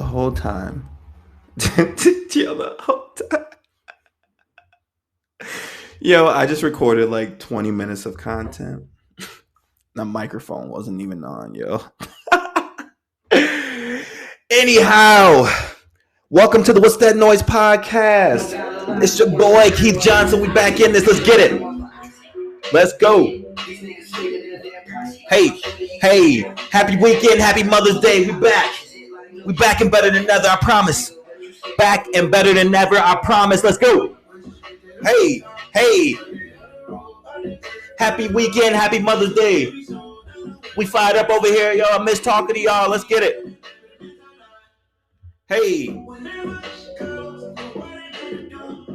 whole time. The whole time. Yo, I just recorded like 20 minutes of content. The microphone wasn't even on, yo. Anyhow, welcome to the What's That Noise podcast. It's your boy Keith Johnson. We back in this. Let's get it. Let's go. Hey, happy weekend, happy Mother's Day. We back. We back and better than ever, I promise. Back and better than ever, I promise. Let's go. Hey, happy weekend, happy Mother's Day. We fired up over here, y'all. I miss talking to y'all. Let's get it. Hey,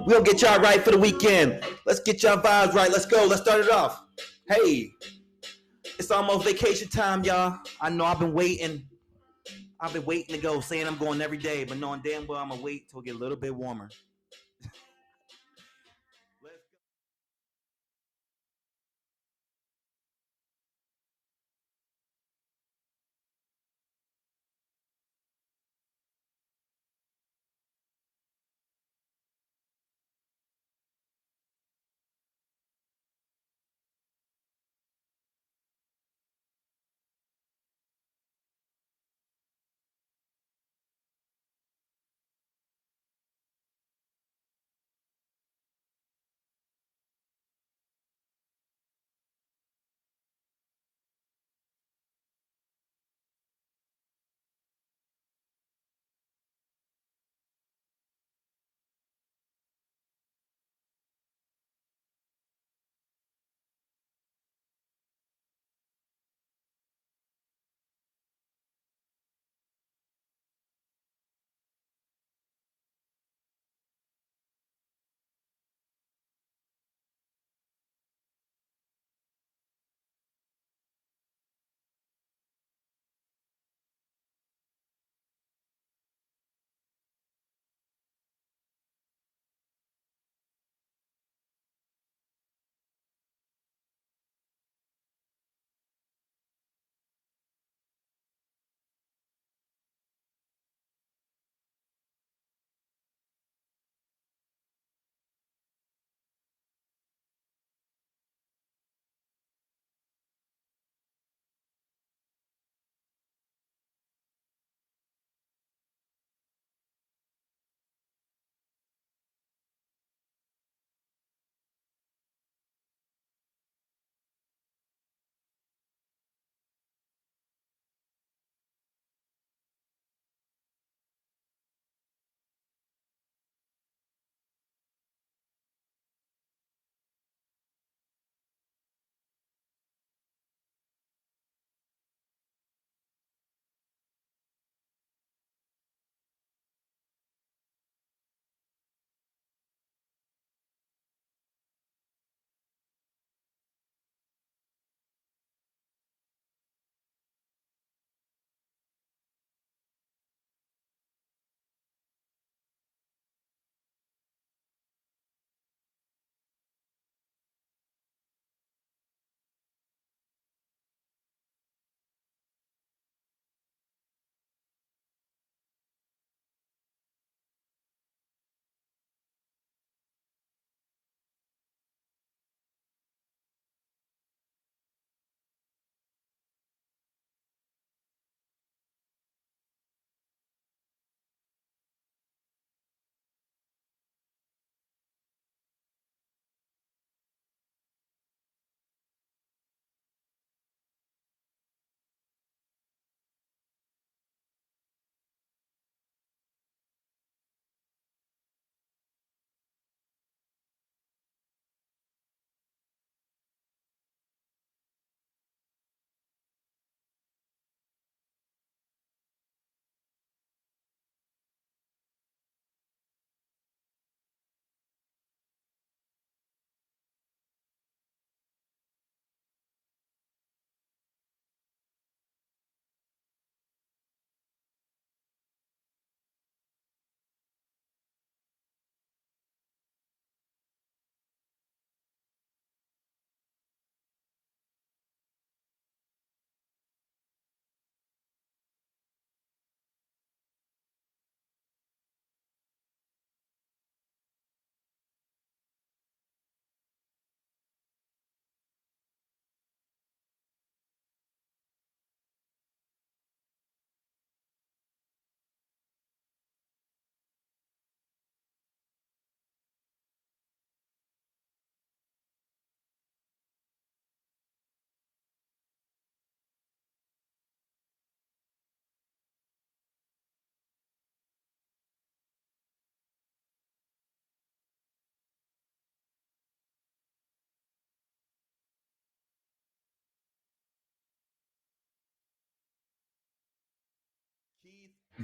we'll get y'all right for the weekend. Let's get y'all vibes right. Let's go. Let's start it off. Hey, it's almost vacation time, y'all. I know I've been waiting. To go, saying I'm going every day, but knowing damn well I'm gonna wait till it get a little bit warmer.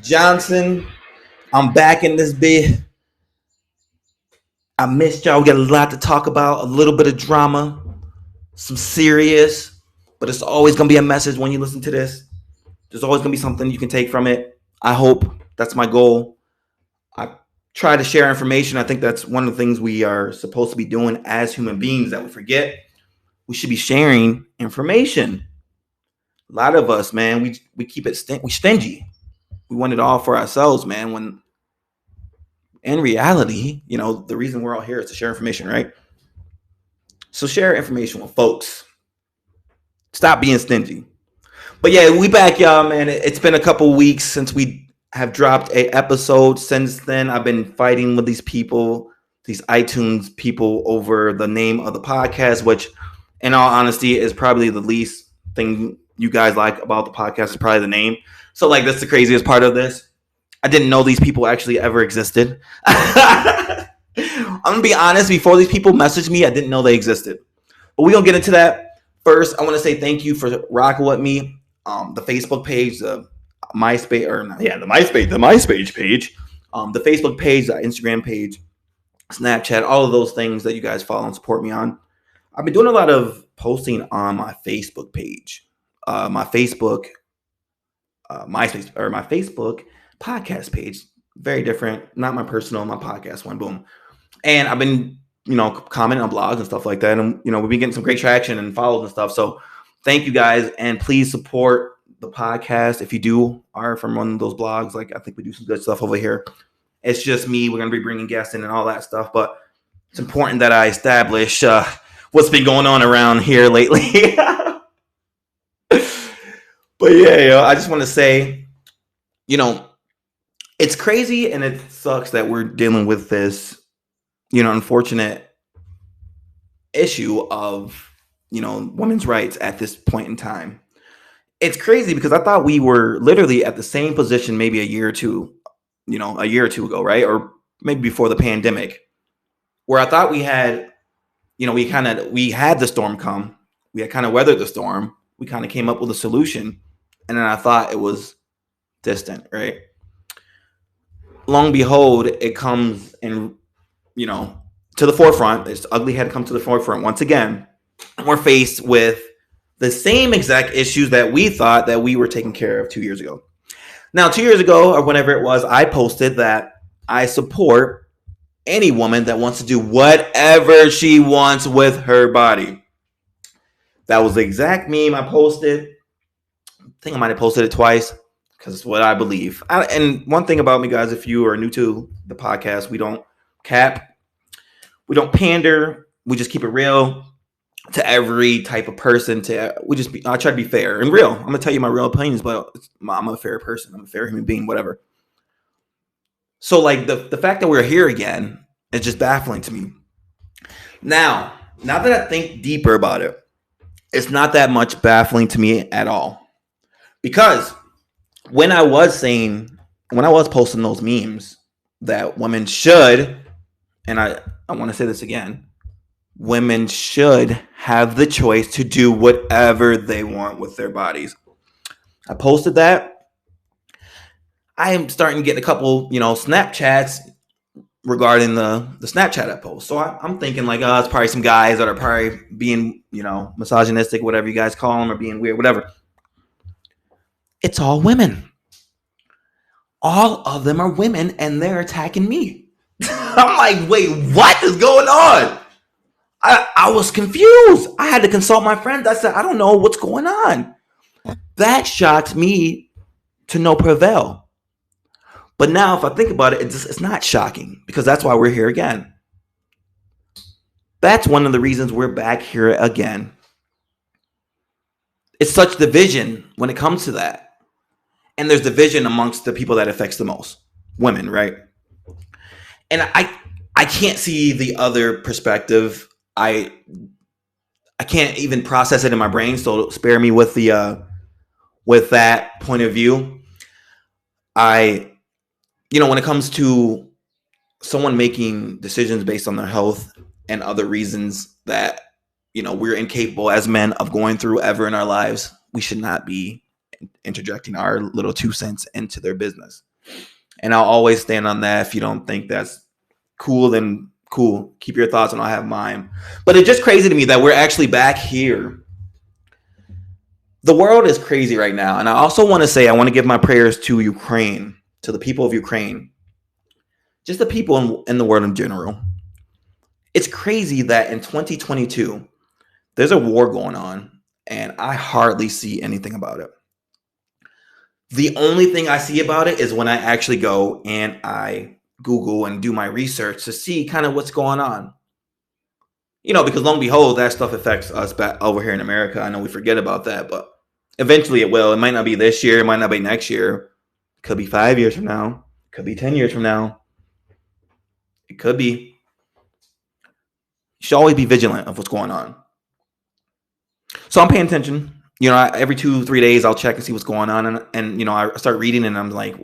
Johnson. I'm back in this bit. I missed y'all. We got a lot to talk about, a little bit of drama, some serious, but it's always going to be a message when you listen to this. There's always going to be something you can take from it. I hope that's my goal. I try to share information. I think that's one of the things we are supposed to be doing as human beings that we forget. We should be sharing information. A lot of us, man, we keep it stingy. We want it all for ourselves, man, when in reality, the reason we're all here is to share information, right? So share information with folks. Stop being stingy. But yeah, we back, y'all, man. It's been a couple weeks since we have dropped a episode. Since then, I've been fighting with these people, these iTunes people, over the name of the podcast, which, in all honesty, is probably the least thing you guys like about the podcast is probably the name. So, that's the craziest part of this. I didn't know these people actually ever existed. I'm going to be honest. Before these people messaged me, I didn't know they existed. But we're going to get into that. First, I want to say thank you for rocking with me. The Facebook page, the MySpace page, the Facebook page, the Instagram page, Snapchat, all of those things that you guys follow and support me on. I've been doing a lot of posting on my Facebook page, my Facebook podcast page. Very different, not my personal, my podcast one. Boom. And I've been, commenting on blogs and stuff like that. And, we've been getting some great traction and follows and stuff. So thank you guys. And please support the podcast. If you are from one of those blogs, I think we do some good stuff over here. It's just me. We're going to be bringing guests in and all that stuff. But it's important that I establish what's been going on around here lately. But yeah, I just want to say, it's crazy and it sucks that we're dealing with this, unfortunate issue of, women's rights at this point in time. It's crazy because I thought we were literally at the same position maybe a year or two ago, right? Or maybe before the pandemic, where I thought we had, we had the storm come. We had kind of weathered the storm. We kind of came up with a solution. And then I thought it was distant, right? Long and behold, it comes in, to the forefront. This ugly head come to the forefront once again. We're faced with the same exact issues that we thought that we were taking care of 2 years ago. Now, 2 years ago, or whenever it was, I posted that I support any woman that wants to do whatever she wants with her body. That was the exact meme I posted. I think I might have posted it twice because it's what I believe. And one thing about me, guys, if you are new to the podcast, we don't cap. We don't pander. We just keep it real to every type of person. I try to be fair and real. I'm gonna tell you my real opinions, but I'm a fair person. I'm a fair human being, whatever. So the fact that we're here again is just baffling to me. Now that I think deeper about it, it's not that much baffling to me at all. Because when I was posting those memes that women should, and I want to say this again, women should have the choice to do whatever they want with their bodies. I posted that. I am starting to get a couple, Snapchats regarding the Snapchat I post. So I'm thinking it's probably some guys that are probably being, misogynistic, whatever you guys call them, or being weird, whatever. It's all women. All of them are women, and they're attacking me. I'm like, wait, what is going on? I was confused. I had to consult my friends. I said, I don't know what's going on. That shocked me to no prevail. But now if I think about it, it's not shocking because that's why we're here again. That's one of the reasons we're back here again. It's such division when it comes to that. And there's division amongst the people that affects the most. Women, right? And I can't see the other perspective. I can't even process it in my brain, so spare me with that point of view. When it comes to someone making decisions based on their health and other reasons that, we're incapable as men of going through ever in our lives, we should not be interjecting our little 2 cents into their business. And I'll always stand on that. If you don't think that's cool, then cool. Keep your thoughts and I'll have mine. But it's just crazy to me that we're actually back here. The world is crazy right now. And I also want to say, I want to give my prayers to Ukraine, to the people of Ukraine, just the people in the world in general. It's crazy that in 2022, there's a war going on and I hardly see anything about it. The only thing I see about it is when I actually go and I Google and do my research to see kind of what's going on. Because long and behold, that stuff affects us back over here in America. I know we forget about that, but eventually it will. It might not be this year. It might not be next year. It could be 5 years from now. It could be 10 years from now. It could be. You should always be vigilant of what's going on. So I'm paying attention. Every 2-3 days I'll check and see what's going on. And I start reading and I'm like,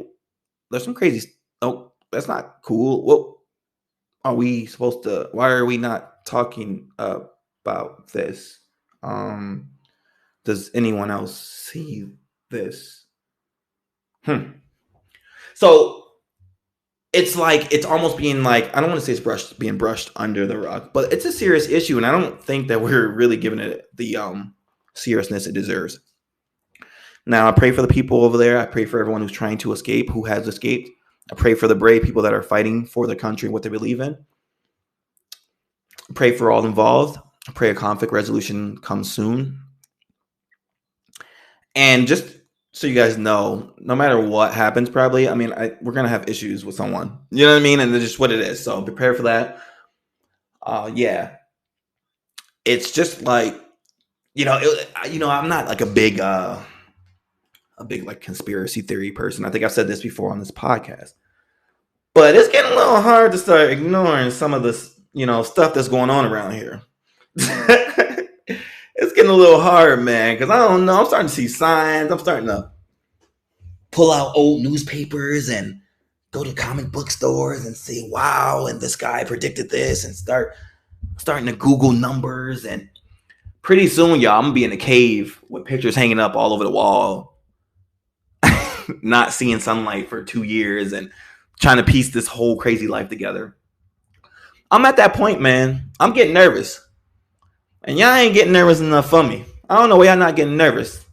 there's some crazy. Oh, that's not cool. What are we supposed to? Why are we not talking about this? Does anyone else see this? So it's almost being like, I don't want to say it's being brushed under the rug, but it's a serious issue. And I don't think that we're really giving it the seriousness it deserves. Now, I pray for the people over there. I pray for everyone who's trying to escape, who has escaped. I pray for the brave people that are fighting for the country and what they believe in. I pray for all involved. I pray a conflict resolution comes soon. And just so you guys know, no matter what happens, probably, we're going to have issues with someone. You know what I mean? And it's just what it is. So prepare for that. Yeah. It's just like, I'm not like a big like conspiracy theory person. I think I've said this before on this podcast. But it's getting a little hard to start ignoring some of this, stuff that's going on around here. It's getting a little hard, man, because I don't know. I'm starting to see signs. I'm starting to pull out old newspapers and go to comic book stores and say, wow, and this guy predicted this, and starting to Google numbers. And pretty soon, y'all, I'm going to be in a cave with pictures hanging up all over the wall, not seeing sunlight for 2 years and trying to piece this whole crazy life together. I'm at that point, man. I'm getting nervous. And y'all ain't getting nervous enough for me. I don't know why y'all not getting nervous.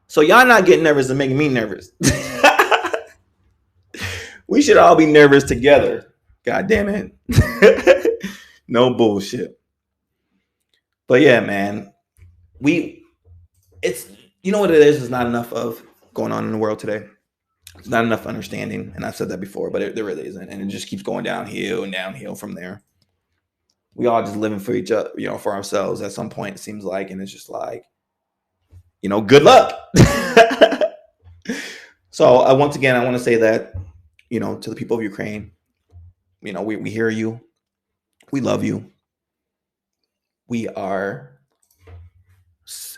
So y'all not getting nervous and making me nervous. We should all be nervous together. God damn it. No bullshit. But yeah, man. It's you know what it is? There's not enough of going on in the world today. There's not enough understanding. And I've said that before, but there really isn't. And it just keeps going downhill and downhill from there. We all just living for each other, for ourselves at some point, it seems like. And it's just like, good luck. So once again, I want to say that, to the people of Ukraine, we hear you. We love you. We are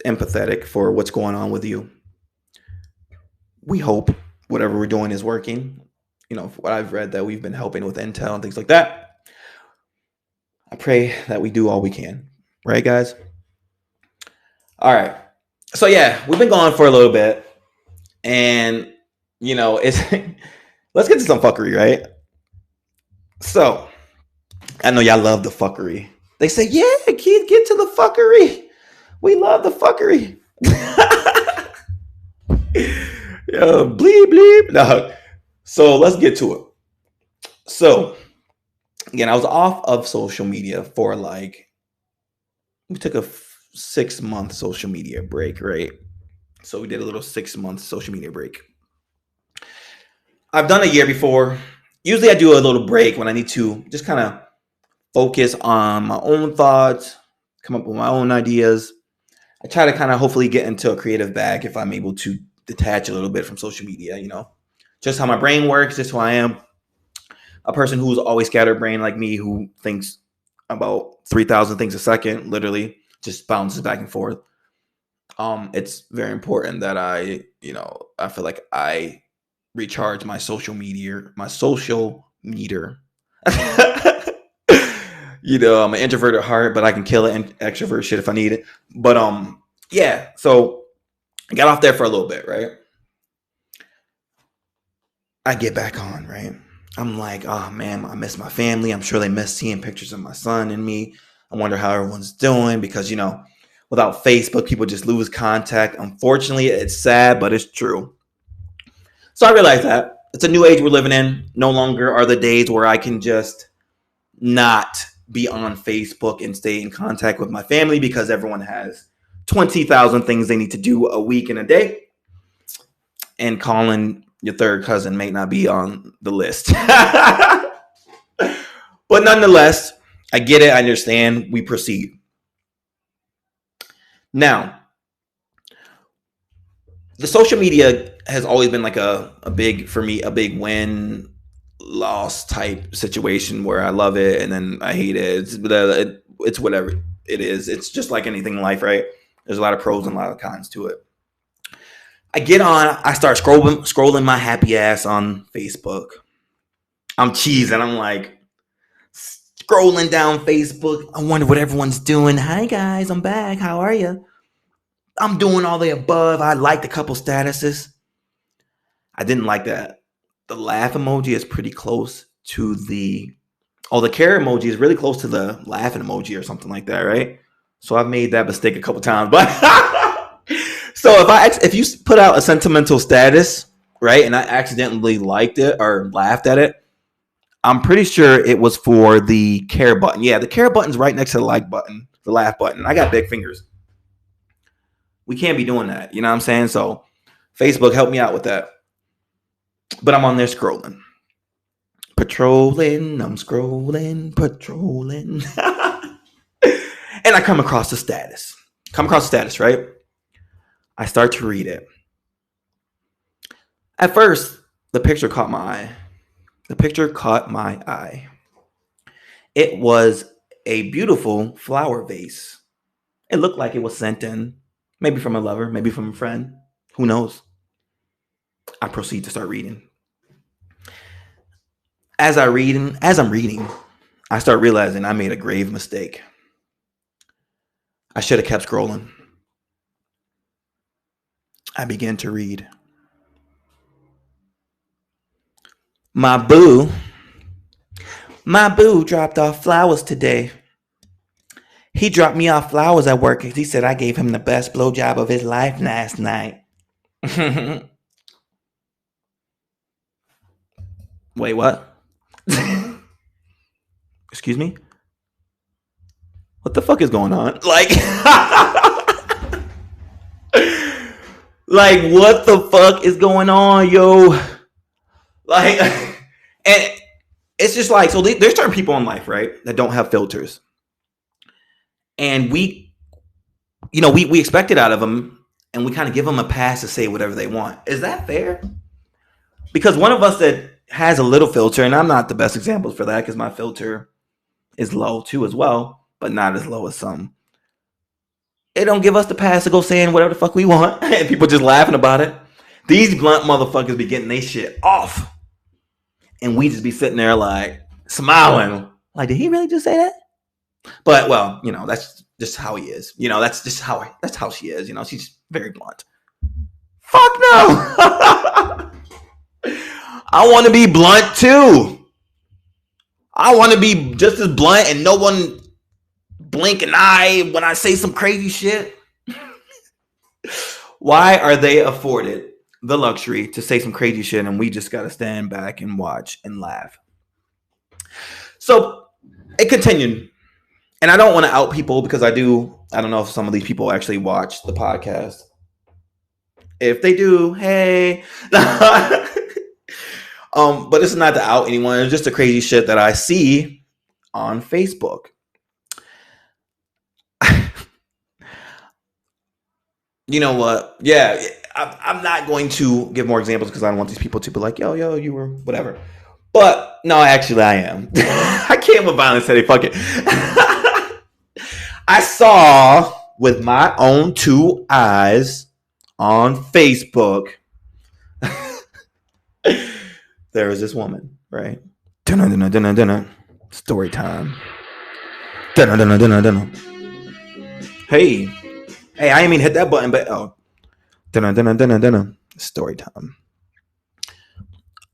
empathetic for what's going on with you. We hope whatever we're doing is working. What I've read, that we've been helping with intel and things like that. I pray that we do all we can. Right, guys? All right. So, yeah, we've been going for a little bit. And, it's let's get to some fuckery, right? So, I know y'all love the fuckery. They say, yeah, kid, get to the fuckery. We love the fuckery. Yo, bleep, bleep. No. So, let's get to it. So, again, I was off of social media for we took a 6-month social media break, right? So we did a little 6-month social media break. I've done a year before. Usually I do a little break when I need to just kind of focus on my own thoughts, come up with my own ideas. I try to kind of hopefully get into a creative bag if I'm able to detach a little bit from social media, just how my brain works, just who I am. A person who's always scatterbrained like me, who thinks about 3,000 things a second, literally just bounces back and forth. It's very important that I feel like I recharge my social meter. I'm an introvert at heart, but I can kill it and extrovert shit if I need it. But yeah, so I got off there for a little bit, right? I get back on, right? I'm like, oh man, I miss my family. I'm sure they miss seeing pictures of my son and me. I wonder how everyone's doing because, without Facebook, people just lose contact. Unfortunately, it's sad, but it's true. So I realize that it's a new age we're living in. No longer are the days where I can just not be on Facebook and stay in contact with my family because everyone has 20,000 things they need to do a week and a day. And calling your third cousin may not be on the list. But nonetheless, I get it. I understand. We proceed. Now, the social media has always been like a big, for me, a big win loss type situation where I love it and then I hate it. It's whatever it is. It's just like anything in life, right? There's a lot of pros and a lot of cons to it. I get on, I start scrolling my happy ass on Facebook. I'm cheesing. I'm like scrolling down Facebook. I wonder what everyone's doing. Hi guys, I'm back. How are you? I'm doing all the above. I liked a couple statuses. I didn't like that. The laugh emoji is pretty close to the care emoji is really close to the laughing emoji or something like that, right? So I've made that mistake a couple times. But so if you put out a sentimental status, right, and I accidentally liked it or laughed at it, I'm pretty sure it was for the care button. Yeah, the care button's right next to the like button, the laugh button. I got big fingers. We can't be doing that. You know what I'm saying? So Facebook, help me out with that. But I'm on there scrolling. Patrolling, I'm scrolling, patrolling. And I come across the status. Right? I start to read it. At first, the picture caught my eye. It was a beautiful flower vase. It looked like it was sent in, maybe from a lover, maybe from a friend. Who knows? I proceed to start reading. As I'm reading, I start realizing I made a grave mistake. I should have kept scrolling. I began to read. My boo dropped off flowers today. He dropped me off flowers at work because he said I gave him the best blowjob of his life last night. Wait, what? Excuse me? What the fuck is going on? Like, like what the fuck is going on, yo? Like, and it's just like, so there's certain people in life, right, that don't have filters. And we expect it out of them, and we kind of give them a pass to say whatever they want. Is that fair? Because one of us that has a little filter, and I'm not the best example for that because my filter is low too as well, but not as low as some. It don't give us the pass to go saying whatever the fuck we want, and people just laughing about it. These blunt motherfuckers be getting their shit off, and we just be sitting there like smiling, like, did he really just say that? But well, that's just how he is. That's how she is. She's very blunt. Fuck no. I want to be blunt too. I want to be just as blunt and no one blink an eye when I say some crazy shit. Why are they afforded the luxury to say some crazy shit and we just got to stand back and watch and laugh? So it continued. And I don't want to out people because I don't know if some of these people actually watch the podcast. If they do, hey. But this is not to out anyone. It's just the crazy shit that I see on Facebook. You know what? Yeah, I'm not going to give more examples because I don't want these people to be like, yo, you were whatever. But no, actually, I am. I can't with violence today. Fuck it. I saw with my own two eyes on Facebook. There was this woman, right? Dinner. Story time. Dinner. Hey, I didn't mean to hit that button, but dinner. Story time.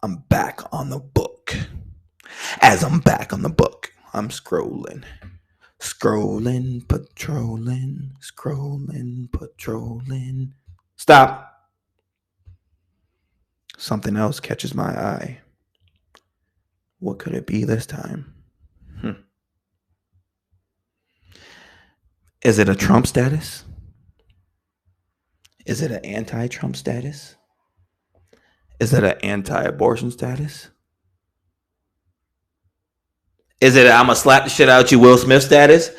I'm back on the book. As I'm back on the book, I'm scrolling, patrolling. Stop. Something else catches my eye. What could it be this time? Is it a Trump status? Is it an anti-Trump status? Is it an anti-abortion status? Is it I'm gonna slap the shit out you Will Smith status?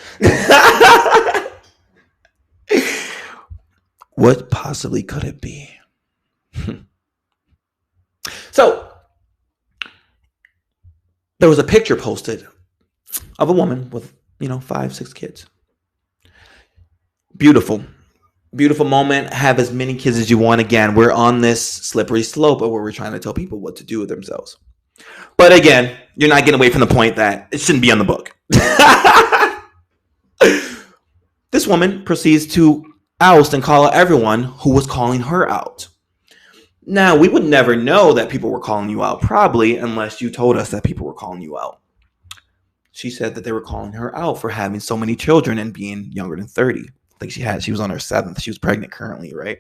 What possibly could it be? So, there was a picture posted of a woman with, 5, 6 kids. Beautiful moment. Have as many kids as you want. Again, we're on this slippery slope of where we're trying to tell people what to do with themselves. But again, you're not getting away from the point that it shouldn't be on the book. This woman proceeds to oust and call out everyone who was calling her out. Now, we would never know that people were calling you out, probably, unless you told us that people were calling you out. She said that they were calling her out for having so many children and being younger than 30. I think she was on her 7th. She was pregnant currently, right?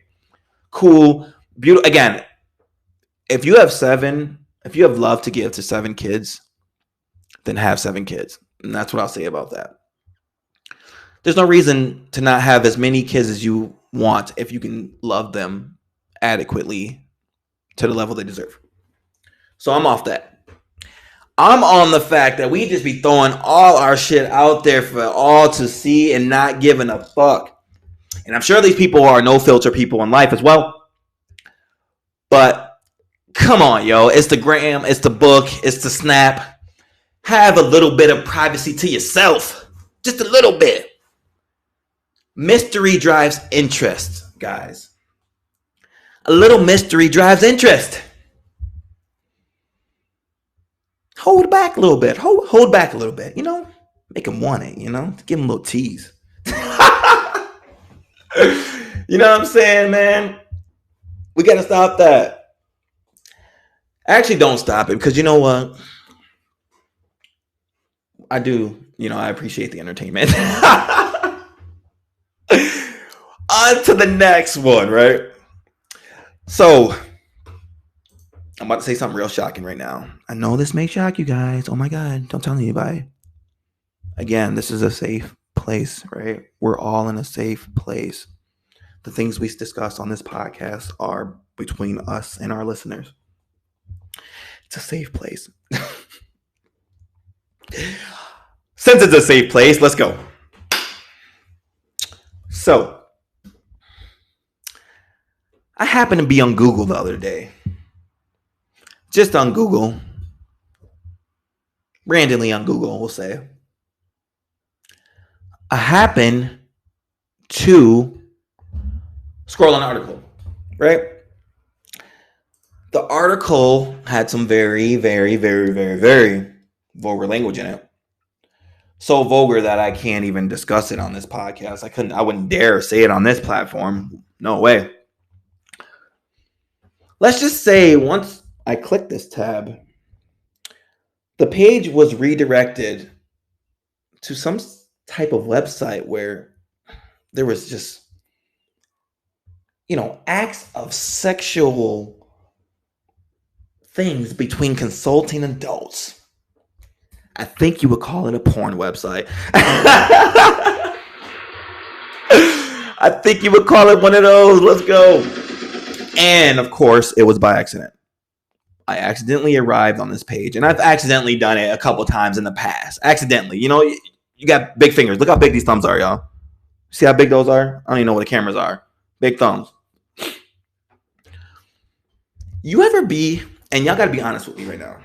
Cool. Beautiful. Again, if you have love to give to 7 kids, then have 7 kids. And that's what I'll say about that. There's no reason to not have as many kids as you want if you can love them adequately to the level they deserve. So I'm off that. I'm on the fact that we just be throwing all our shit out there for all to see and not giving a fuck. And I'm sure these people are no filter people in life as well. But come on, yo. It's the gram, it's the book, it's the snap. Have a little bit of privacy to yourself. Just a little bit. Mystery drives interest, guys. A little mystery drives interest. Hold back a little bit. Hold back a little bit. Make them want it, give them a little tease. You know what I'm saying, man? We got to stop that. Actually, don't stop it because you know what? I do, I appreciate the entertainment. On to the next one, right? So, I'm about to say something real shocking right now. I know this may shock you guys. Oh my God, don't tell anybody. Again, this is a safe place, right? We're all in a safe place. The things we discuss on this podcast are between us and our listeners. It's a safe place. Since it's a safe place, let's go. So, I happened to be on Google the other day. Just on Google. Randomly on Google, we'll say. I happened to scroll an article, right? The article had some very, very, very, very, very vulgar language in it. So vulgar that I can't even discuss it on this podcast. I wouldn't dare say it on this platform. No way. Let's just say once I clicked this tab, the page was redirected to some type of website where there was just, acts of sexual things between consulting adults. I think you would call it a porn website. I think you would call it one of those. Let's go. And of course, it was by accident. I accidentally arrived on this page, and I've accidentally done it a couple times in the past. Accidentally. You got big fingers. Look how big these thumbs are, y'all. See how big those are? I don't even know what the cameras are. Big thumbs. You ever be, and y'all got to be honest with me right now.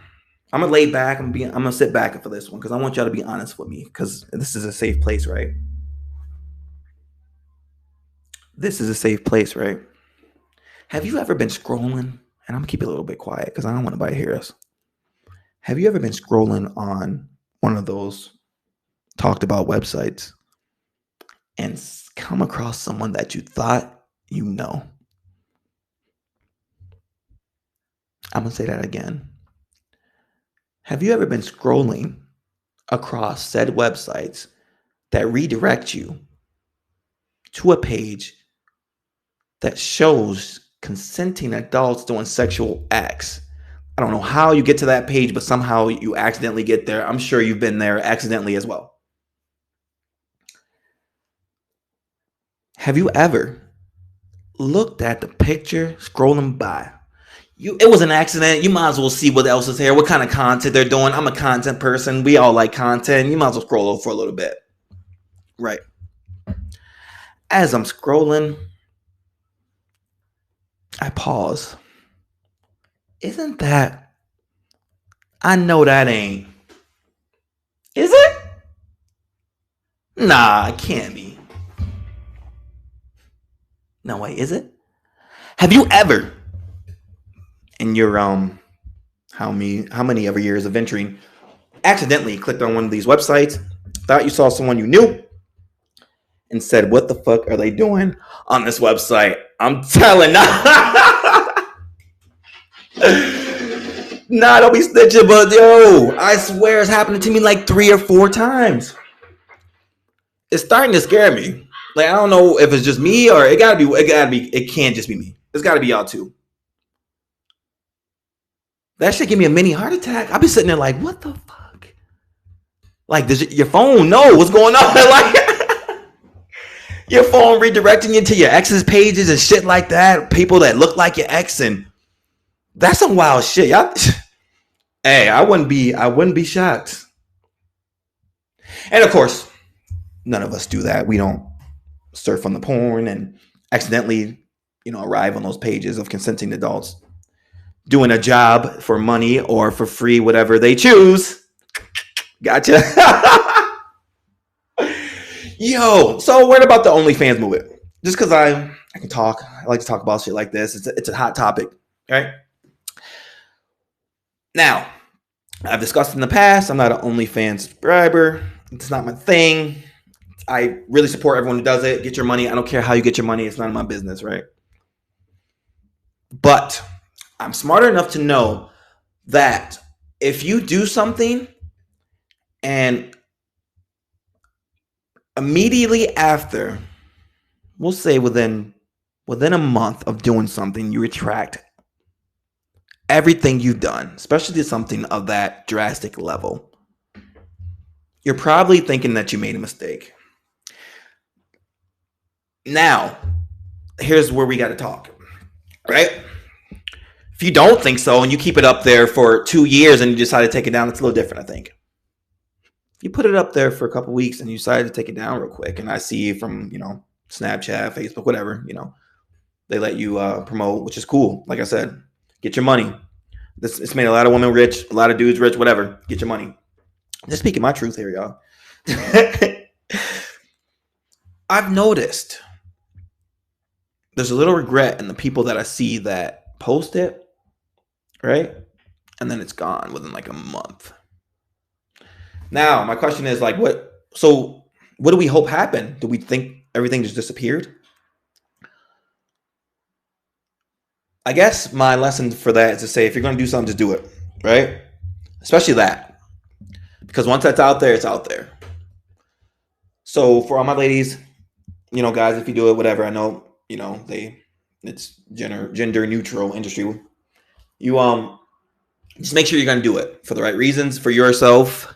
I'm going to lay back. I'm going to sit back for this one because I want y'all to be honest with me because this is a safe place, right? This is a safe place, right? Have you ever been scrolling? And I'm going to keep it a little bit quiet because I don't want anybody to hear us. Have you ever been scrolling on one of those talked about websites and come across someone that you thought you know? I'm going to say that again. Have you ever been scrolling across said websites that redirect you to a page that shows consenting adults doing sexual acts? I don't know how you get to that page, but somehow you accidentally get there. I'm sure you've been there accidentally as well. Have you ever looked at the picture scrolling by? It was an accident. You might as well see what else is here, what kind of content they're doing. I'm a content person. We all like content. You might as well scroll over for a little bit. Right. As I'm scrolling, I pause. Isn't that? I know that ain't. Is it? Nah, it can't be. No, wait, is it? Have you ever, in your how many ever years of venturing, accidentally clicked on one of these websites, thought you saw someone you knew, and said, "What the fuck are they doing on this website?" I'm telling. Nah, don't be snitching, but yo, I swear it's happening to me like 3 or 4 times. It's starting to scare me. Like, I don't know if it's just me or it can't just be me. It's gotta be y'all too. That shit give me a mini heart attack. I'll be sitting there like, what the fuck? Like, does your phone know what's going on? Like, your phone redirecting you to your ex's pages and shit like that. People that look like your ex, and that's some wild shit. Y'all, hey, I wouldn't be shocked. And of course, none of us do that. We don't surf on the porn and accidentally, arrive on those pages of consenting adults doing a job for money or for free, whatever they choose. Gotcha. Yo, so what about the OnlyFans movement? Just because I can talk, I like to talk about shit like this. It's a hot topic, right? Now, I've discussed in the past, I'm not an OnlyFans subscriber. It's not my thing. I really support everyone who does it. Get your money. I don't care how you get your money. It's none of my business, right? But I'm smart enough to know that if you do something and immediately after, we'll say within a month of doing something, you retract everything you've done, especially something of that drastic level, you're probably thinking that you made a mistake. Now, here's where we got to talk, right? If you don't think so and you keep it up there for 2 years and you decide to take it down, it's a little different, I think. If you put it up there for a couple weeks and you decide to take it down real quick, and I see from, Snapchat, Facebook, whatever, they let you promote, which is cool. Like I said, get your money. It's made a lot of women rich, a lot of dudes rich, whatever. Get your money. Just speaking my truth here, y'all. I've noticed there's a little regret in the people that I see that post it, right? And then it's gone within like a month. Now, my question is like, what do we hope happened? Do we think everything just disappeared? I guess my lesson for that is to say, if you're going to do something, just do it, right? Especially that. Because once that's out there, it's out there. So for all my ladies, guys, if you do it, whatever, I know, it's gender neutral industry. You just make sure you're going to do it for the right reasons, for yourself.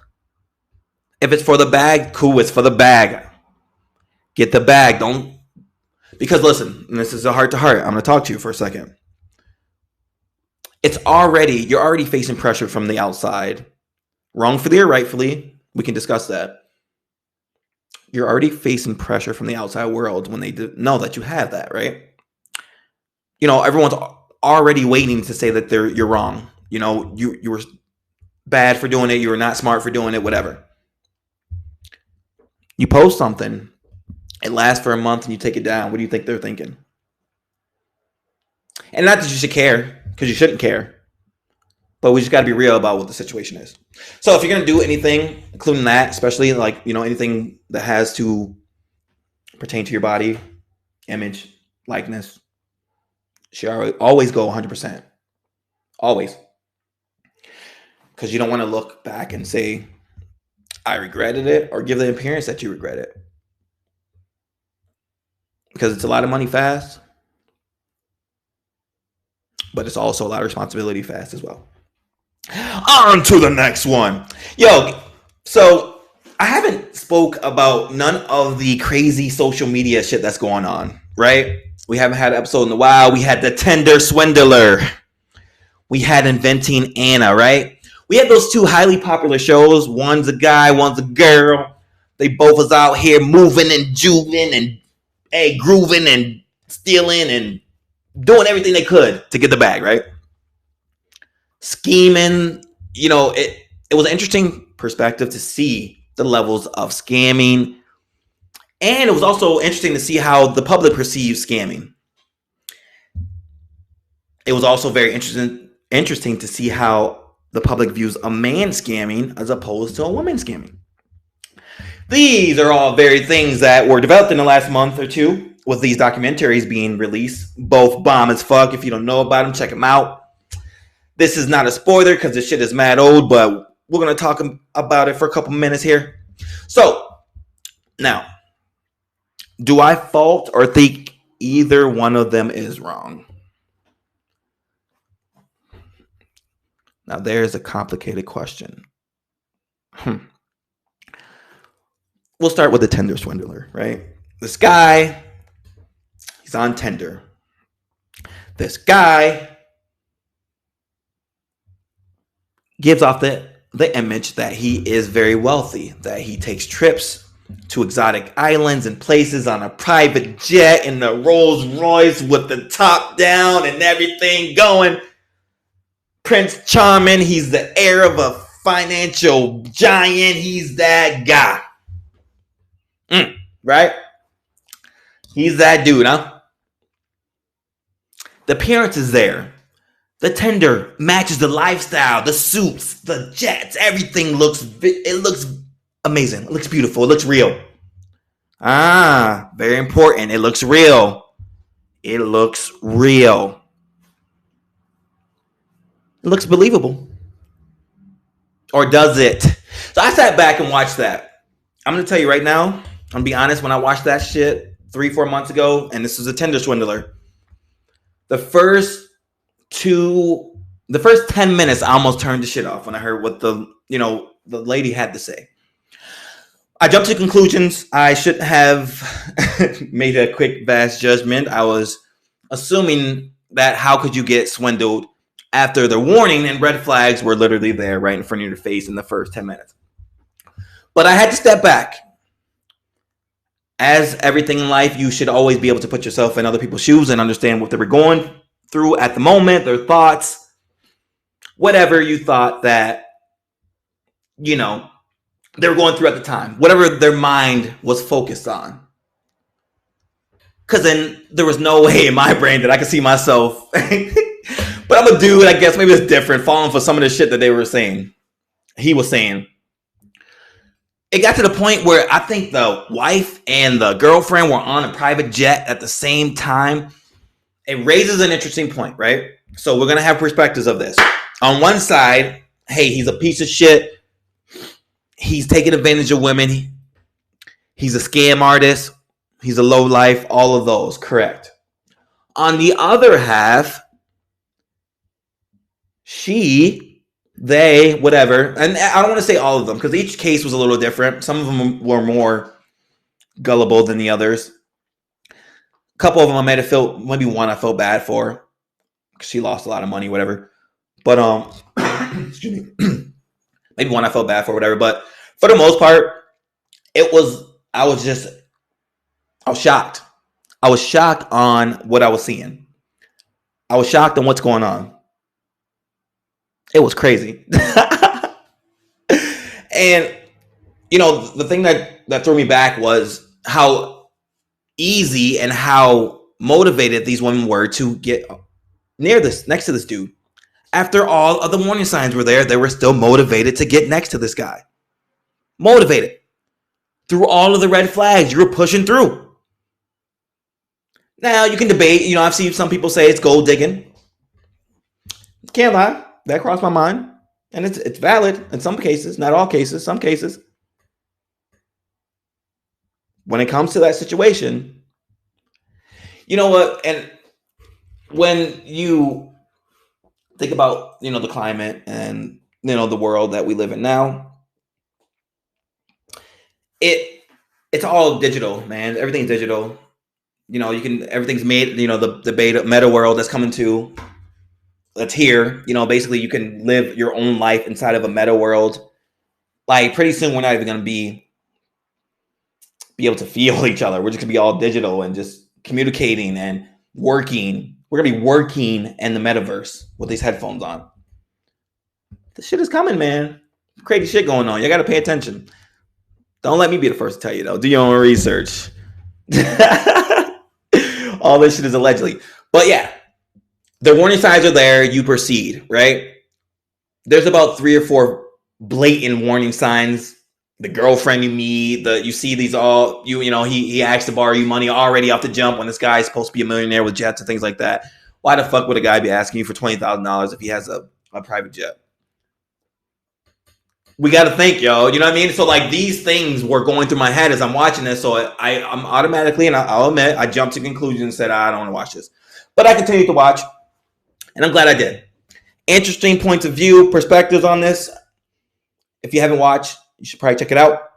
If it's for the bag, cool, it's for the bag. Get the bag. Don't, because listen, and this is a heart to heart. I'm going to talk to you for a second. You're already facing pressure from the outside. Wrongfully or rightfully, we can discuss that. You're already facing pressure from the outside world when they know that you have that, right? Everyone's already waiting to say that you're wrong. You were bad for doing it. You were not smart for doing it, whatever. You post something, it lasts for a month, and you take it down. What do you think they're thinking? And not that you should care, because you shouldn't care. But we just got to be real about what the situation is. So if you're going to do anything, including that, especially like, anything that has to pertain to your body, image, likeness, should always go 100%. Always. because you don't want to look back and say, I regretted it, or give the appearance that you regret it. Because it's a lot of money fast, but it's also a lot of responsibility fast as well. On to the next one. Yo, so I haven't spoke about none of the crazy social media shit that's going on, right? We haven't had an episode in a while. We had the Tinder Swindler. We had Inventing Anna, right? We had those two highly popular shows. One's a guy, one's a girl. They both was out here moving and juving and grooving and stealing and doing everything they could to get the bag, right? Scheming, it was an interesting perspective to see the levels of scamming. And it was also interesting to see how the public perceives scamming. It was also very interesting to see how the public views a man scamming as opposed to a woman scamming. These are all very things that were developed in the last month or two with these documentaries being released. Both bomb as fuck. If you don't know about them, check them out. This is not a spoiler because this shit is mad old, but we're going to talk about it for a couple minutes here. So, now, do I fault or think either one of them is wrong? Now, there's a complicated question. We'll start with the Tinder Swindler, right? This guy, he's on Tinder. This guy gives off the image that he is very wealthy, that he takes trips to exotic islands and places on a private jet in the Rolls Royce with the top down and everything going. Prince Charming, he's the heir of a financial giant. He's that guy. Right? He's that dude, huh? The appearance is there. The Tinder matches the lifestyle, the suits, the jets, everything looks amazing. It looks beautiful. It looks real. Very important. It looks real. It looks real. It looks believable. Or does it? So I sat back and watched that. I'm going to tell you right now, I'm going to be honest, when I watched that shit 3-4 months ago, and this is a Tinder Swindler, the first 10 minutes, I almost turned the shit off when I heard what the lady had to say. I jumped to conclusions. I shouldn't have made a quick, vast judgment. I was assuming that how could you get swindled after the warning and red flags were literally there right in front of your face in the first 10 minutes. But I had to step back. As everything in life, you should always be able to put yourself in other people's shoes and understand what they were going through at the moment, their thoughts, whatever you thought that, they were going through at the time, whatever their mind was focused on. Because then there was no way in my brain that I could see myself. But I'm a dude, I guess maybe it's different, falling for some of the shit that they were saying. He was saying. It got to the point where I think the wife and the girlfriend were on a private jet at the same time. It raises an interesting point, right? So we're going to have perspectives of this. On one side, hey, he's a piece of shit. He's taking advantage of women. He's a scam artist. He's a lowlife. All of those, correct. On the other half, they, whatever, and I don't want to say all of them because each case was a little different. Some of them were more gullible than the others. A couple of them maybe one I felt bad for because she lost a lot of money, whatever. But excuse me, maybe one I felt bad for, whatever. But for the most part, I was shocked. I was shocked on what I was seeing. I was shocked on what's going on. It was crazy. And, the thing that threw me back was how easy and how motivated these women were to get next to this dude. After all of the warning signs were there, they were still motivated to get next to this guy. Motivated. Through all of the red flags, you were pushing through. Now, you can debate. I've seen some people say it's gold digging. Can't lie. That crossed my mind. And it's valid in some cases, not all cases, some cases. When it comes to that situation, you know what? And when you think about, the climate and, the world that we live in now, it's all digital, man. Everything's digital. Everything's made, the beta meta world that's coming to, that's here. Basically you can live your own life inside of a meta world. Like pretty soon we're not even going to be able to feel each other. We're just going to be all digital and just communicating and working. We're going to be working in the metaverse with these headphones on. This shit is coming, man. Crazy shit going on. You got to pay attention. Don't let me be the first to tell you, though. Do your own research. All this shit is allegedly. But yeah, the warning signs are there. You proceed, right? There's about 3 or 4 blatant warning signs. The girlfriend you meet, you see these all, he asks to borrow you money already off the jump when this guy is supposed to be a millionaire with jets and things like that. Why the fuck would a guy be asking you for $20,000 if he has a private jet? We got to think, yo. You know what I mean? So like these things were going through my head as I'm watching this. So I'm automatically, and I'll admit, I jumped to conclusions and said, I don't want to watch this. But I continued to watch, and I'm glad I did. Interesting points of view, perspectives on this. If you haven't watched, you should probably check it out.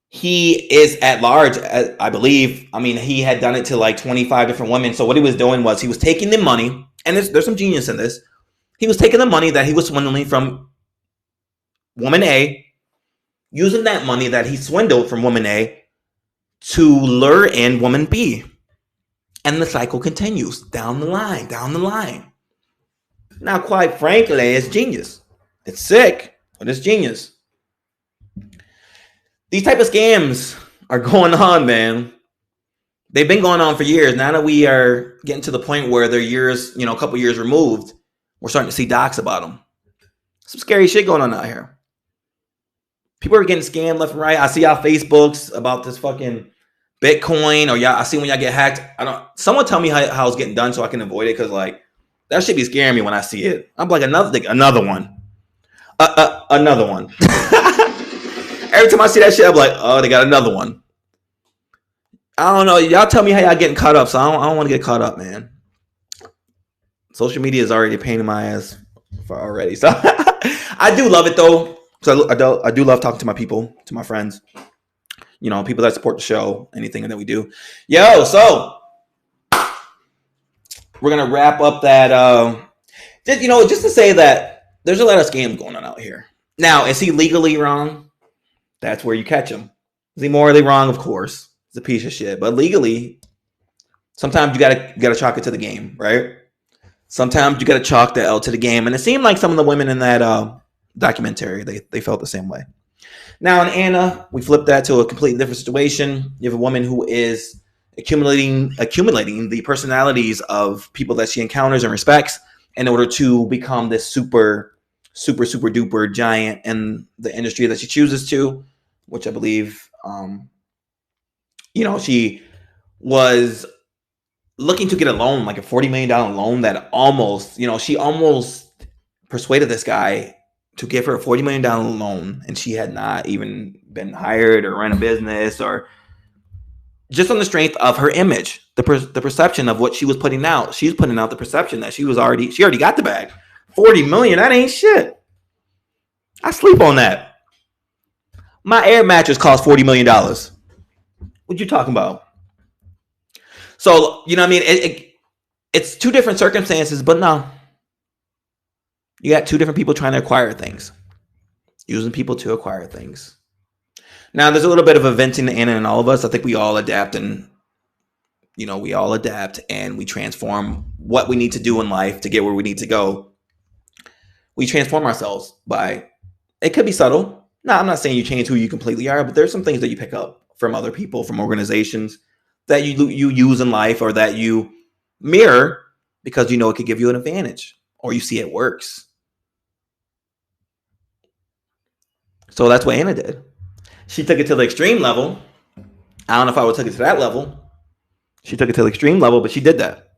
He is at large, I believe. I mean, he had done it to like 25 different women. So what he was doing was he was taking the money, and there's some genius in this. He was taking the money that he was swindling from woman A, using that money that he swindled from woman A to lure in woman B. And the cycle continues down the line. Now, quite frankly, it's genius. It's sick, but it's genius. These type of scams are going on, man. They've been going on for years. Now that we are getting to the point where they're years, a couple years removed, we're starting to see docs about them. Some scary shit going on out here. People are getting scammed left and right. I see y'all Facebooks about this fucking Bitcoin, or I see when y'all get hacked. Someone tell me how it's getting done so I can avoid it, because like that should be scaring me when I see it. I'm like another one. Another one. Every time I see that shit, I'm like, oh, they got another one. I don't know. Y'all tell me how y'all getting caught up, so I don't want to get caught up, man. Social media is already a pain in my ass for already. So I do love it though. So I do love talking to my people, to my friends, people that support the show, anything that we do. Yo, so we're gonna wrap up that. Just to say that there's a lot of scams going on out here. Now, is he legally wrong? That's where you catch him. Is he morally wrong? Of course, he's a piece of shit. But legally, sometimes you gotta chalk it to the game, right? Sometimes you gotta chalk the L to the game, and it seemed like some of the women in that documentary, they felt the same way. Now in Anna, we flip that to a completely different situation. You have a woman who is accumulating the personalities of people that she encounters and respects in order to become this super duper giant in the industry that she chooses to, which I believe, she was looking to get a loan, like a $40 million loan that almost, she almost persuaded this guy to give her a $40 million loan, and she had not even been hired or ran a business, or just on the strength of her image, the perception of what she was putting out. She's putting out the perception that she already got the bag. 40 million, that ain't shit. I sleep on that. My air mattress costs $40 million. What you talking about? So, you know what I mean? It's two different circumstances, but no. You got two different people trying to acquire things. Using people to acquire things. Now, there's a little bit of a venting in and all of us. I think we all adapt, and we transform what we need to do in life to get where we need to go. We transform ourselves by, it could be subtle. No, I'm not saying you change who you completely are, but there's some things that you pick up from other people, from organizations that you use in life, or that you mirror because it could give you an advantage, or you see it works. So that's what Anna did. She took it to the extreme level. I don't know if I would take it to that level. She took it to the extreme level, but she did that.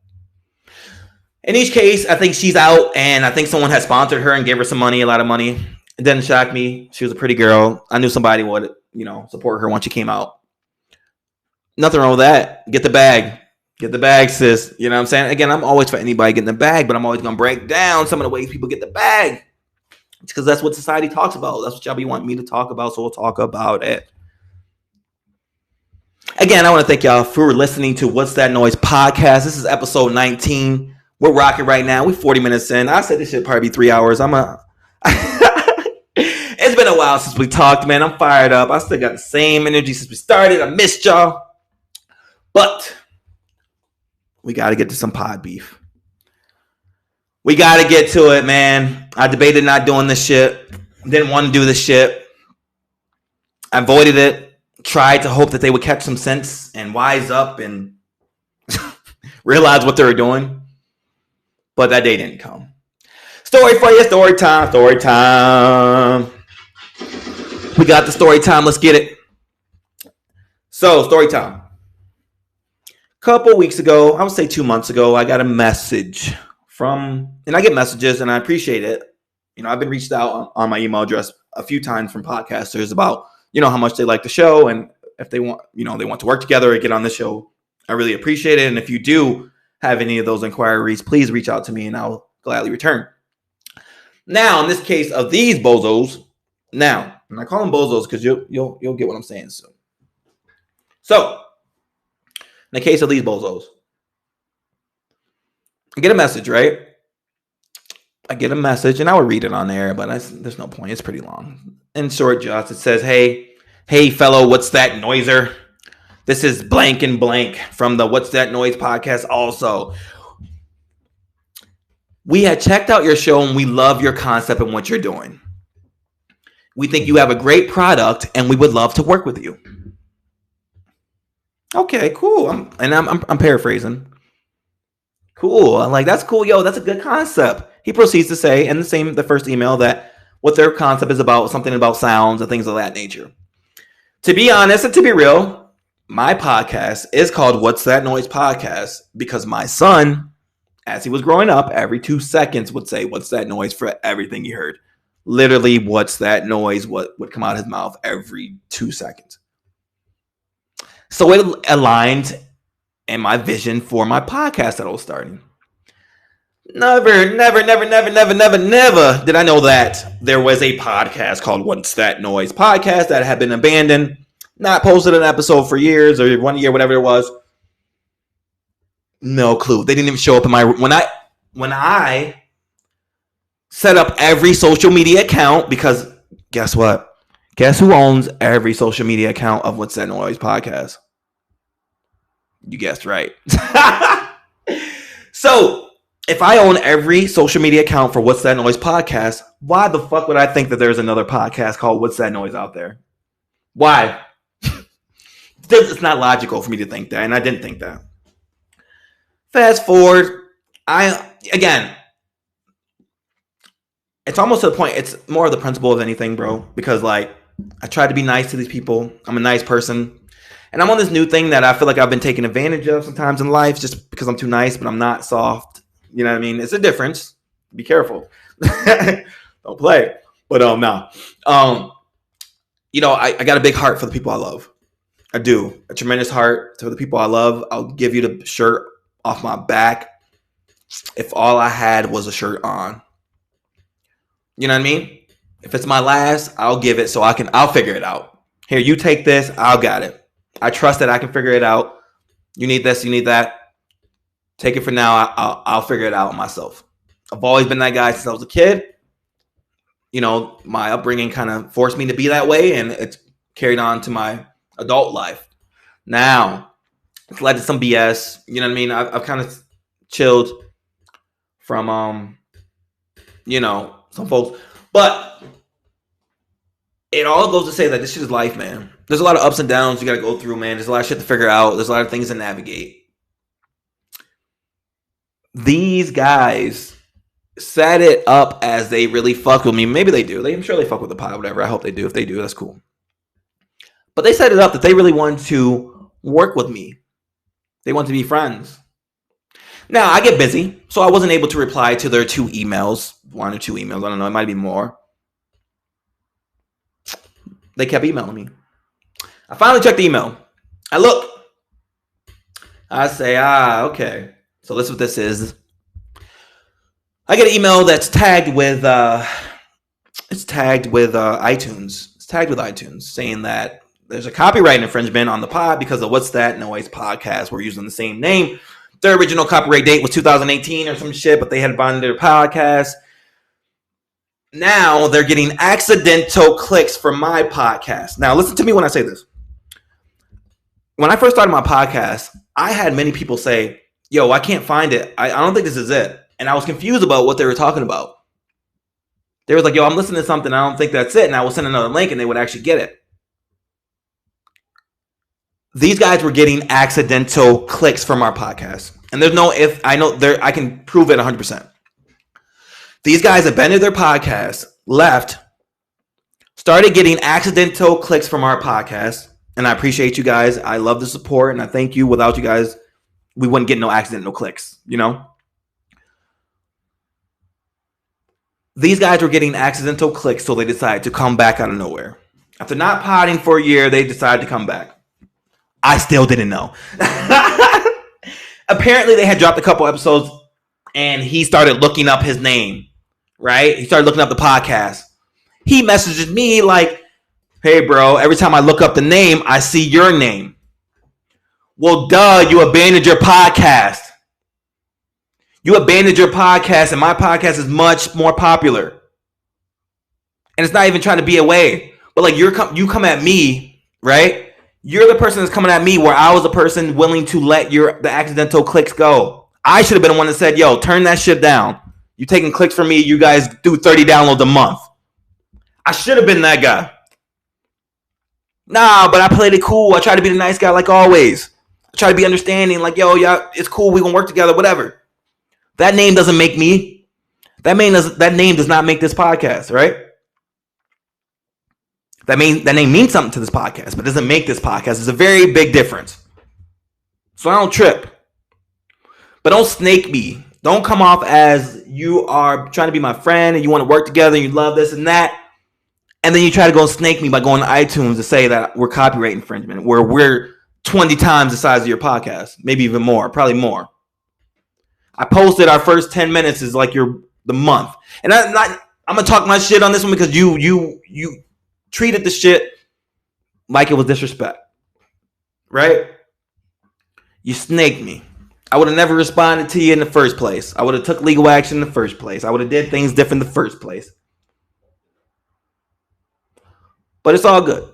In each case, I think she's out, and I think someone had sponsored her and gave her some money, a lot of money. It didn't shock me. She was a pretty girl. I knew somebody would, support her once she came out. Nothing wrong with that. Get the bag. Get the bag, sis. You know what I'm saying? Again, I'm always for anybody getting the bag, but I'm always going to break down some of the ways people get the bag. It's because that's what society talks about. That's what y'all be wanting me to talk about, so we'll talk about it. Again, I want to thank y'all for listening to What's That Noise podcast. This is episode 19. We're rocking right now. We're 40 minutes in. I said this should probably be 3 hours. It's been a while since we talked, man. I'm fired up. I still got the same energy since we started. I missed y'all. But we got to get to some pod beef. We got to get to it, man. I debated not doing this shit. Didn't want to do this shit. I avoided it. Tried to hope that they would catch some sense and wise up and realize what they were doing. But that day didn't come. Story for you. Story time. Story time. We got the story time. Let's get it. So, story time. Couple weeks ago, I would say 2 months ago, I got a message and I get messages and I appreciate it. I've been reached out on my email address a few times from podcasters about, how much they like the show and if they want, they want to work together or get on the show. I really appreciate it. And if you do have any of those inquiries, please reach out to me and I'll gladly return. Now, in this case of these bozos, and I call them bozos because you'll get what I'm saying soon. So, in the case of these bozos, I get a message, right? I get a message, and I would read it on there, but there's no point. It's pretty long. In short, just it says, hey, fellow, what's that noiser? This is blank and blank from the What's That Noise podcast also. We had checked out your show, and we love your concept and what you're doing. We think you have a great product, and we would love to work with you. Okay, cool. I'm paraphrasing. Cool. I'm like, that's cool. Yo, that's a good concept. He proceeds to say in the first email that what their concept is about, something about sounds and things of that nature. To be honest and to be real, my podcast is called What's That Noise Podcast because my son, as he was growing up, every 2 seconds would say, what's that noise for everything he heard. Literally, what's that noise? What would come out of his mouth every 2 seconds. So it aligned in my vision for my podcast that I was starting. Never did I know that there was a podcast called What's That Noise Podcast that had been abandoned, not posted an episode for years or 1 year, whatever it was. No clue. They didn't even show up in my when I set up every social media account because guess what? Guess who owns every social media account of What's That Noise Podcast? You guessed right. So, if I own every social media account for What's That Noise Podcast, why the fuck would I think that there's another podcast called What's That Noise out there? Why? It's not logical for me to think that, and I didn't think that. Fast forward, it's almost to the point, it's more of the principle of anything, bro, because I try to be nice to these people. I'm a nice person. And I'm on this new thing that I feel like I've been taken advantage of sometimes in life just because I'm too nice, but I'm not soft. You know what I mean? It's a difference. Be careful. Don't play. But no. I got a big heart for the people I love. I do. A tremendous heart for the people I love. I'll give you the shirt off my back if all I had was a shirt on. You know what I mean? If it's my last, I'll give it so I'll figure it out. Here, you take this. I'll got it. I trust that I can figure it out. You need this, you need that. Take it for now. I'll figure it out myself. I've always been that guy since I was a kid. My upbringing kind of forced me to be that way, and it's carried on to my adult life. Now, it's led to some BS. You know what I mean? I've kind of chilled from, some folks. But it all goes to say that this shit is life, man. There's a lot of ups and downs you got to go through, man. There's a lot of shit to figure out. There's a lot of things to navigate. These guys set it up as they really fuck with me. Maybe they do. I'm sure they fuck with the pod, whatever. I hope they do. If they do, that's cool. But they set it up that they really want to work with me. They want to be friends. Now, I get busy, so I wasn't able to reply to their 2 emails. 1 or 2 emails. I don't know. It might be more. They kept emailing me. I finally checked the email. I look. I say, okay. So this is what this is. I get an email that's tagged with iTunes. It's tagged with iTunes saying that there's a copyright infringement on the pod because of What's That Noise podcast. We're using the same name. Their original copyright date was 2018 or some shit, but they had bonded their podcast. Now they're getting accidental clicks from my podcast. Now listen to me when I say this. When I first started my podcast, I had many people say, yo, I can't find it. I don't think this is it. And I was confused about what they were talking about. They were like, yo, I'm listening to something. I don't think that's it. And I will send another link and they would actually get it. These guys were getting accidental clicks from our podcast. And there's no if. I know I can prove it 100%. These guys abandoned their podcast, left, started getting accidental clicks from our podcast. And I appreciate you guys. I love the support and I thank you. Without you guys, we wouldn't get no accidental clicks, you know? These guys were getting accidental clicks, so they decided to come back out of nowhere. After not potting for a year, they decided to come back. I still didn't know. Apparently, they had dropped a couple episodes, and he started looking up his name, right? He started looking up the podcast. He messages me like, hey, bro, every time I look up the name, I see your name. Well, duh, you abandoned your podcast. You abandoned your podcast, and my podcast is much more popular. And it's not even trying to be away. But like you come at me, right? You're the person that's coming at me where I was the person willing to let the accidental clicks go. I should have been the one that said, yo, turn that shit down. You taking clicks from me, you guys do 30 downloads a month. I should have been that guy. Nah, but I played it cool. I try to be the nice guy like always. I try to be understanding, like, yo, yeah, it's cool. We gonna work together, whatever. That name doesn't make me. That name does not make this podcast, right? That name means something to this podcast, but doesn't make this podcast. It's a very big difference. So I don't trip. But don't snake me. Don't come off as you are trying to be my friend and you want to work together and you love this and that. And then you try to go snake me by going to iTunes to say that we're copyright infringement, where we're 20 times the size of your podcast. Maybe even more, probably more. I posted our first 10 minutes is like the month. And I'm going to talk my shit on this one because you treated the shit like it was disrespect. Right? You snaked me. I would have never responded to you in the first place. I would have took legal action in the first place. I would have did things different in the first place. But it's all good.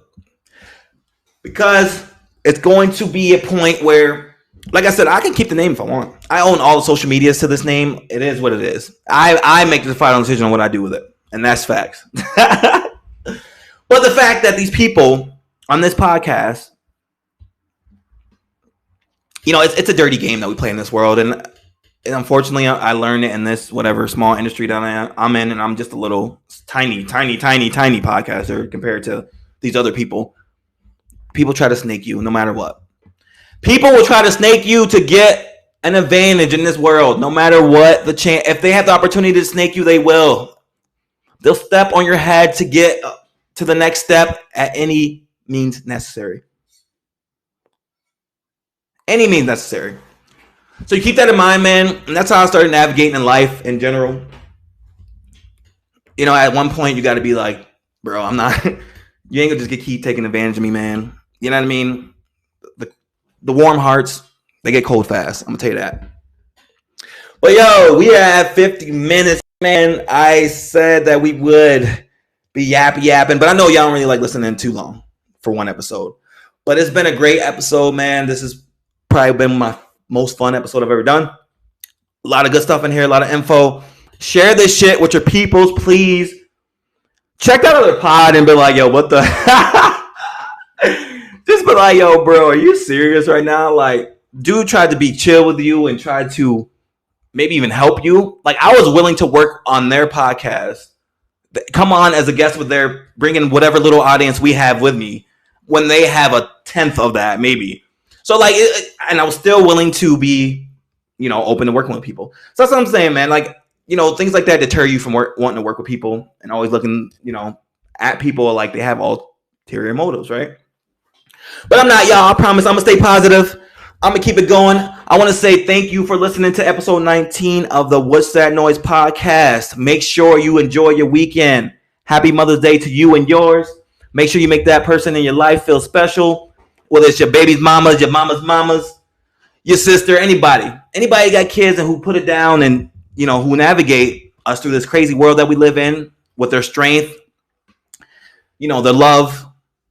Because it's going to be a point where, like I said, I can keep the name if I want. I own all the social medias to this name. It is what it is. I make the final decision on what I do with it. And that's facts. But the fact that these people on this podcast, you know, it's a dirty game that we play in this world. And unfortunately, I learned it in this whatever small industry that I'm in. And I'm just a little tiny podcaster compared to these other people. People try to snake you no matter what. People will try to snake you to get an advantage in this world, no matter what the chance. If they have the opportunity to snake you, they will. They'll step on your head to get to the next step at any means necessary. Any means necessary. So you keep that in mind, man. And that's how I started navigating in life in general. You know, at one point, you got to be like, bro, I'm not. You ain't gonna just keep taking advantage of me, man. You know what I mean? The warm hearts, they get cold fast. I'm gonna tell you that. But yo, we are at 50 minutes, man. I said that we would be yapping, but I know y'all don't really like listening too long for one episode. But it's been a great episode, man. This has probably been my most fun episode I've ever done. A lot of good stuff in here, a lot of info. Share this shit with your peoples, please. Check that other pod and be like, yo, what the? Just be like, yo, bro, are you serious right now? Like, dude tried to be chill with you and tried to maybe even help you. Like, I was willing to work on their podcast. Come on as a guest with their, bringing whatever little audience we have with me when they have a tenth of that, maybe. So, like, and I was still willing to be, open to working with people. So that's what I'm saying, man. Like, things like that deter you from wanting to work with people and always looking, at people like they have ulterior motives, right? But I'm not, y'all. I promise I'm going to stay positive. I'm going to keep it going. I want to say thank you for listening to episode 19 of the What's That Noise podcast. Make sure you enjoy your weekend. Happy Mother's Day to you and yours. Make sure you make that person in your life feel special, whether it's your baby's mamas, your mama's mamas, your sister, anybody got kids and who put it down and, who navigate us through this crazy world that we live in with their strength, their love.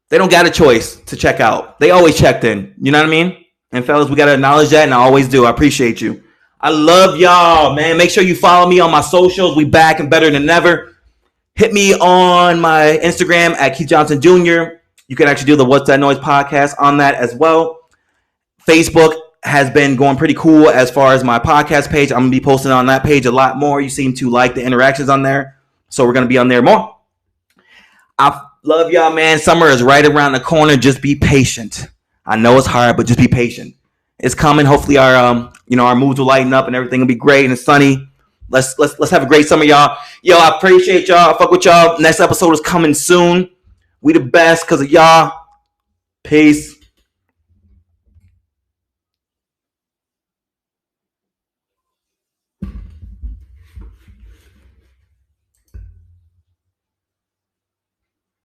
They don't got a choice to check out. They always checked in. You know what I mean? And fellas, we got to acknowledge that, and I always do. I appreciate you. I love y'all, man. Make sure you follow me on my socials. We back and better than ever. Hit me on my Instagram at Keith Johnson Jr. You can actually do the What's That Noise podcast on that as well. Facebook has been going pretty cool as far as my podcast page. I'm going to be posting on that page a lot more. You seem to like the interactions on there, so we're going to be on there more. I love y'all, man. Summer is right around the corner. Just be patient. I know it's hard, but just be patient. It's coming. Hopefully our moods will lighten up and everything will be great and it's sunny. Let's have a great summer, y'all. Yo, I appreciate y'all. I fuck with y'all. Next episode is coming soon. We the best because of y'all. Peace.